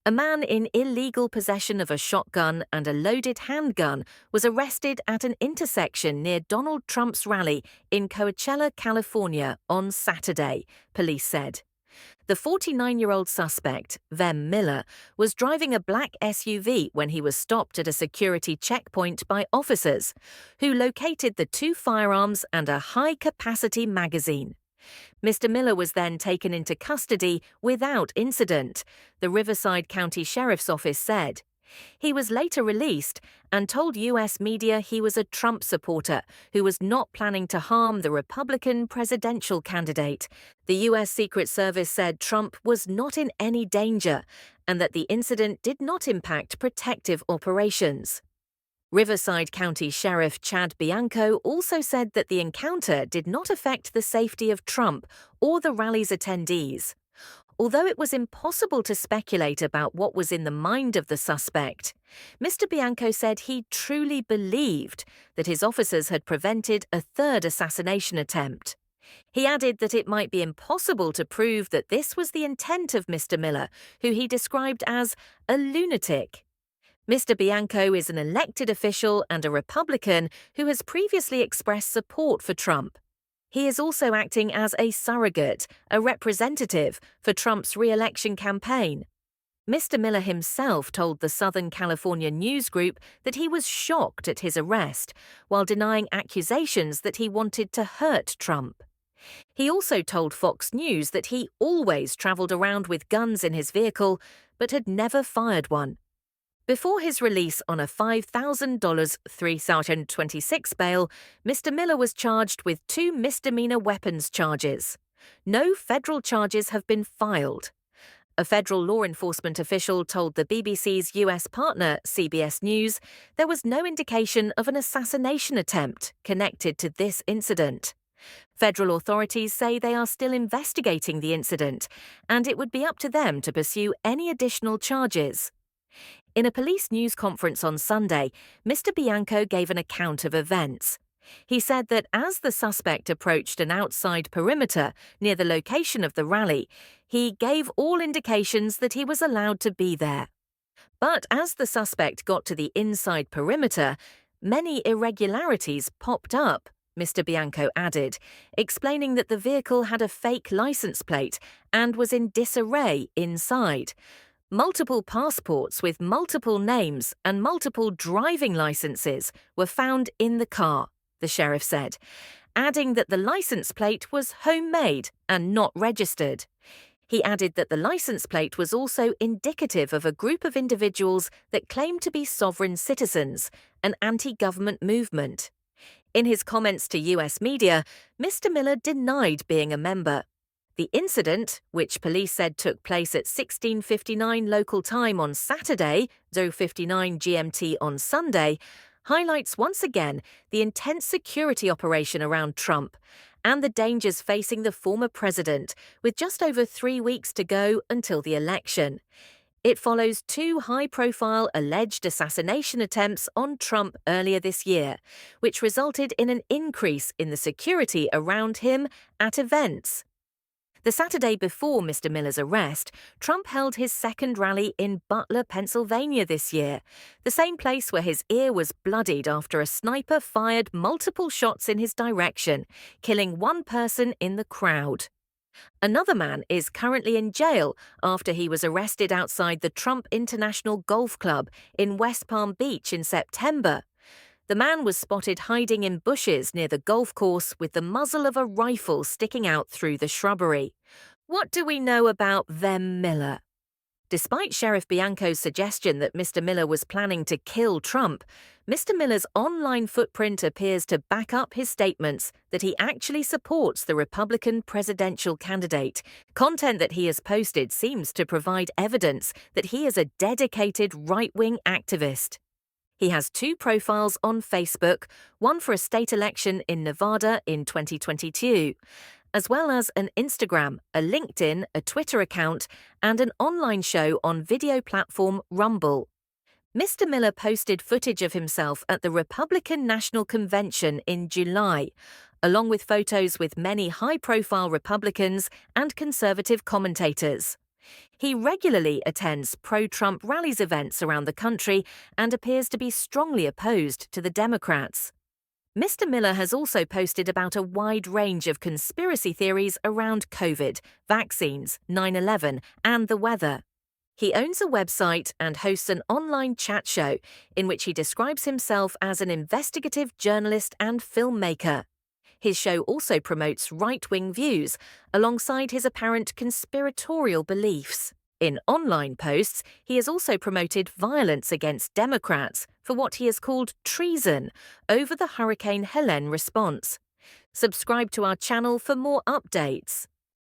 A man in illegal possession of a shotgun and a loaded handgun was arrested at an intersection near Donald Trump's rally in Coachella, California on Saturday, police said. The 49-year-old suspect, Vem Miller, was driving a black SUV when he was stopped at a security checkpoint by officers, who located the two firearms and a high-capacity magazine. Mr. Miller was then taken into custody without incident, the Riverside County Sheriff's Office said. He was later released and told U.S. media he was a Trump supporter who was not planning to harm the Republican presidential candidate. The U.S. Secret Service said Trump was not in any danger and that the incident did not impact protective operations. Riverside County Sheriff Chad Bianco also said that the encounter did not affect the safety of Trump or the rally's attendees. Although it was impossible to speculate about what was in the mind of the suspect, Mr. Bianco said he truly believed that his officers had prevented a third assassination attempt. He added that it might be impossible to prove that this was the intent of Mr. Miller, who he described as a lunatic. Mr. Bianco is an elected official and a Republican who has previously expressed support for Trump. He is also acting as a surrogate, a representative, for Trump's re-election campaign. Mr. Miller himself told the Southern California news group that he was shocked at his arrest, while denying accusations that he wanted to hurt Trump. He also told Fox News that he always traveled around with guns in his vehicle, but had never fired one. Before his release on a $5,000 3026 bail, Mr. Miller was charged with 2 misdemeanor weapons charges. No federal charges have been filed. A federal law enforcement official told the BBC's US partner, CBS News, there was no indication of an assassination attempt connected to this incident. Federal authorities say they are still investigating the incident, and it would be up to them to pursue any additional charges. In a police news conference on Sunday, Mr. Bianco gave an account of events. He said that as the suspect approached an outside perimeter near the location of the rally, he gave all indications that he was allowed to be there. But as the suspect got to the inside perimeter, many irregularities popped up, Mr. Bianco added, explaining that the vehicle had a fake license plate and was in disarray inside. Multiple passports with multiple names and multiple driving licenses were found in the car, the sheriff said, adding that the license plate was homemade and not registered. He added that the license plate was also indicative of a group of individuals that claimed to be sovereign citizens, an anti-government movement. In his comments to US media, Mr. Miller denied being a member. The incident, which police said took place at 16:59 local time on Saturday, 0:59 GMT on Sunday, highlights once again the intense security operation around Trump and the dangers facing the former president, with just over 3 weeks to go until the election. It follows 2 high-profile alleged assassination attempts on Trump earlier this year, which resulted in an increase in the security around him at events. The Saturday before Mr. Miller's arrest, Trump held his second rally in Butler, Pennsylvania this year, the same place where his ear was bloodied after a sniper fired multiple shots in his direction, killing 1 person in the crowd. Another man is currently in jail after he was arrested outside the Trump International Golf Club in West Palm Beach in September. The man was spotted hiding in bushes near the golf course with the muzzle of a rifle sticking out through the shrubbery. What do we know about Vem Miller? Despite Sheriff Bianco's suggestion that Mr. Miller was planning to kill Trump, Mr. Miller's online footprint appears to back up his statements that he actually supports the Republican presidential candidate. Content that he has posted seems to provide evidence that he is a dedicated right-wing activist. He has 2 profiles on Facebook, one for a state election in Nevada in 2022, as well as an Instagram, a LinkedIn, a Twitter account, and an online show on video platform Rumble. Mr. Miller posted footage of himself at the Republican National Convention in July, along with photos with many high-profile Republicans and conservative commentators. He regularly attends pro-Trump rallies events around the country and appears to be strongly opposed to the Democrats. Mr. Miller has also posted about a wide range of conspiracy theories around COVID, vaccines, 9/11, and the weather. He owns a website and hosts an online chat show in which he describes himself as an investigative journalist and filmmaker. His show also promotes right-wing views alongside his apparent conspiratorial beliefs. In online posts, he has also promoted violence against Democrats for what he has called treason over the Hurricane Helene response. Subscribe to our channel for more updates.